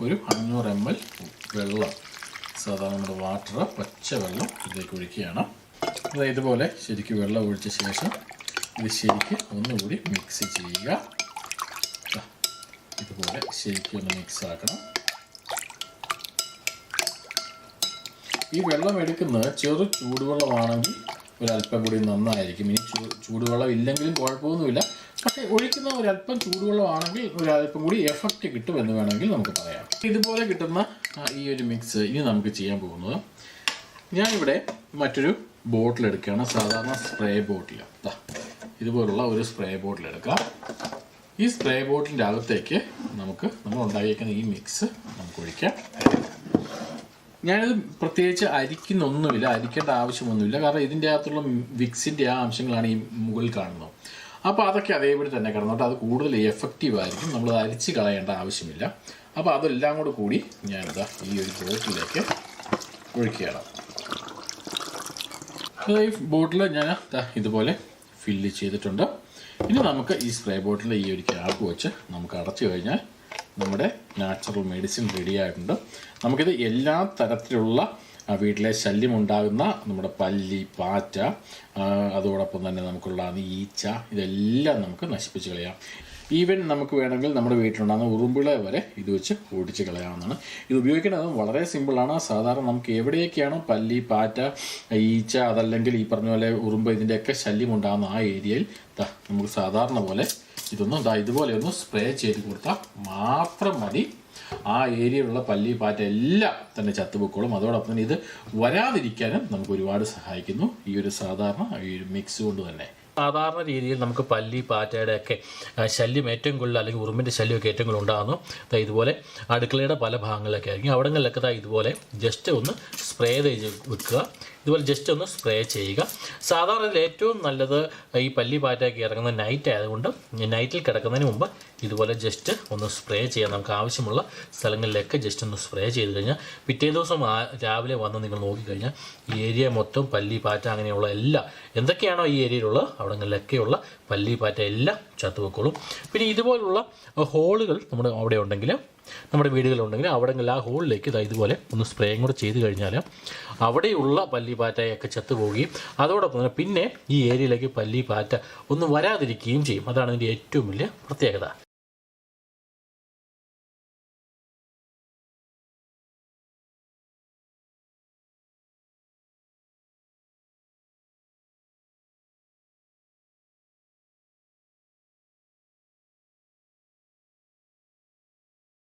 ഒരു 500 ml വെള്ളം, സാധാരണ നമ്മുടെ വാട്ടർ, പച്ചവെള്ളം ഇതിലേക്ക് ഒഴിക്കുകയാണ്. അതായത് ഇതുപോലെ ശരിക്കും വെള്ളം ഒഴിച്ച ശേഷം ഇത് ശരിക്കും ഒന്നുകൂടി മിക്സ് ചെയ്യുക. ഇതുപോലെ ശരിക്കും ഒന്ന് മിക്സ് ആക്കണം. ഈ വെള്ളം എടുക്കുന്നത് ചെറു ചൂടുവെള്ളമാണെങ്കിൽ ഒരല്പം കൂടി നന്നായിരിക്കും. ഇനി ചൂടുവെള്ളം ഇല്ലെങ്കിലും കുഴപ്പമൊന്നുമില്ല, പക്ഷേ ഒഴിക്കുന്ന ഒരല്പം ചൂടുവെള്ളമാണെങ്കിൽ ഒരല്പം കൂടി എഫക്റ്റ് കിട്ടുമെന്ന് വേണമെങ്കിൽ നമുക്ക് പറയാം. ഇതുപോലെ കിട്ടുന്ന ഈ ഒരു മിക്സ് ഇനി നമുക്ക് ചെയ്യാൻ പോകുന്നത്, ഞാനിവിടെ മറ്റൊരു ബോട്ടിൽ എടുക്കുകയാണ്. സാധാരണ സ്പ്രേ ബോട്ടിൽ, ഇതുപോലുള്ള ഒരു സ്പ്രേ ബോട്ടിൽ എടുക്കാം. ഈ സ്പ്രേ ബോട്ടിലിൻ്റെ അകത്തേക്ക് നമ്മൾ ഉണ്ടാക്കിയിരിക്കുന്ന ഈ മിക്സ് നമുക്ക് ഒഴിക്കാം. ഞാനിത് പ്രത്യേകിച്ച് അരിക്കുന്നൊന്നുമില്ല, അരിക്കേണ്ട ആവശ്യമൊന്നുമില്ല. കാരണം ഇതിൻ്റെ അകത്തുള്ള വിക്സിൻ്റെ ആ അംശങ്ങളാണ് ഈ മുകളിൽ കാണുന്നത്. അപ്പോൾ അതൊക്കെ അതേപടി തന്നെ കിടന്നോട്ട് അത് കൂടുതൽ എഫക്റ്റീവായിരിക്കും. നമ്മൾ അരിച്ച് കളയേണ്ട ആവശ്യമില്ല. അപ്പോൾ അതെല്ലാം കൂടി ഞാനിതാ ഈ ഒരു ബോട്ടിലേക്ക് ഒഴിക്കുകയാണ്. ഈ ബോട്ടിൽ ഞാൻ ഇതുപോലെ ഫില്ല് ചെയ്തിട്ടുണ്ട്. ഇനി നമുക്ക് ഈ സ്പ്രേ ബോട്ടിൽ ഈ ഒരു ക്യാപ്പ് വെച്ച് നമുക്ക് അടച്ചു കഴിഞ്ഞാൽ നമ്മുടെ നാച്ചുറൽ മെഡിസിൻ റെഡി ആയിട്ടുണ്ട്. നമുക്കിത് എല്ലാ തരത്തിലുള്ള വീട്ടിലെ ശല്യമുണ്ടാകുന്ന നമ്മുടെ പല്ലി, പാറ്റ, അതോടൊപ്പം തന്നെ നമുക്കുള്ള ഈച്ച, ഇതെല്ലാം നമുക്ക് നശിപ്പിച്ച് കളയാം. ഈവൻ നമുക്ക് വേണമെങ്കിൽ നമ്മുടെ വീട്ടിലുണ്ടാകുന്ന ഉറുമ്പുകളെ വരെ ഇത് വെച്ച് ഓടിച്ച് കളയാവുന്നതാണ്. ഇത് ഉപയോഗിക്കുന്നത് വളരെ സിമ്പിളാണ്. സാധാരണ നമുക്ക് എവിടെയൊക്കെയാണോ പല്ലി, പാറ്റ, ഈച്ച, അതല്ലെങ്കിൽ ഈ പറഞ്ഞ പോലെ ഉറുമ്പ്, ഇതിൻ്റെയൊക്കെ ശല്യം ഉണ്ടാകുന്ന ആ ഏരിയയിൽ നമുക്ക് സാധാരണ പോലെ ഇതുപോലെ ഒന്ന് സ്പ്രേ ചെയ്ത് കൊടുത്താൽ മാത്രം മതി. ആ ഏരിയയിലുള്ള പല്ലി, പാറ്റ എല്ലാം തന്നെ ചത്തുപൊക്കോളും. അതോടൊപ്പം തന്നെ ഇത് വരാതിരിക്കാനും നമുക്ക് ഒരുപാട് സഹായിക്കുന്നു ഈ ഒരു സാധാരണ ഈ ഒരു മിക്സ് കൊണ്ട് തന്നെ. സാധാരണ രീതിയിൽ നമുക്ക് പല്ലി, പാറ്റയുടെ ഒക്കെ ശല്യം ഏറ്റവും കൂടുതൽ, അല്ലെങ്കിൽ ഉറുമ്പിൻ്റെ ശല്യമൊക്കെ ഏറ്റവും കൂടുതൽ ഉണ്ടാകുന്നു ഇതുപോലെ അടുക്കളയുടെ പല ഭാഗങ്ങളിലൊക്കെ ആയിരിക്കും. അവിടങ്ങളിലൊക്കെ ഇതുപോലെ ജസ്റ്റ് ഒന്ന് സ്പ്രേ ചെയ്ത് വെക്കുക. ഇതുപോലെ ജസ്റ്റ് ഒന്ന് സ്പ്രേ ചെയ്യുക. സാധാരണ ഏറ്റവും നല്ലത് ഈ പല്ലി, പാറ്റയൊക്കെ ഇറങ്ങുന്ന നൈറ്റ് ആയതുകൊണ്ട് നൈറ്റിൽ കിടക്കുന്നതിന് മുമ്പ് ഇതുപോലെ ജസ്റ്റ് ഒന്ന് സ്പ്രേ ചെയ്യാം. നമുക്ക് ആവശ്യമുള്ള സ്ഥലങ്ങളിലൊക്കെ ജസ്റ്റ് ഒന്ന് സ്പ്രേ ചെയ്ത് കഴിഞ്ഞാൽ പിറ്റേ ദിവസം രാവിലെ വന്ന് നിങ്ങൾ നോക്കിക്കഴിഞ്ഞാൽ ഈ ഏരിയ മൊത്തം പല്ലി, പാറ്റ അങ്ങനെയുള്ള എല്ലാം എന്തൊക്കെയാണോ ഈ ഏരിയയിലുള്ള അവിടങ്ങളിലൊക്കെയുള്ള പല്ലി, പാറ്റ എല്ലാം ചത്തുവെക്കോളും. പിന്നെ ഇതുപോലുള്ള ഹോളുകൾ നമ്മുടെ അവിടെ ഉണ്ടെങ്കിൽ, നമ്മുടെ വീടുകളുണ്ടെങ്കിൽ അവിടെങ്കിൽ ആ ഹോളിലേക്ക് ഇതുപോലെ ഒന്ന് സ്പ്രേയും കൂടെ ചെയ്ത് കഴിഞ്ഞാൽ അവിടെയുള്ള പല്ലി, പാറ്റയൊക്കെ ചത്തുപോവുകയും അതോടൊപ്പം തന്നെ പിന്നെ ഈ ഏരിയയിലേക്ക് പല്ലി, പാറ്റ ഒന്നും വരാതിരിക്കുകയും ചെയ്യും. അതാണ് ഇതിൻ്റെ ഏറ്റവും വലിയ പ്രത്യേകത.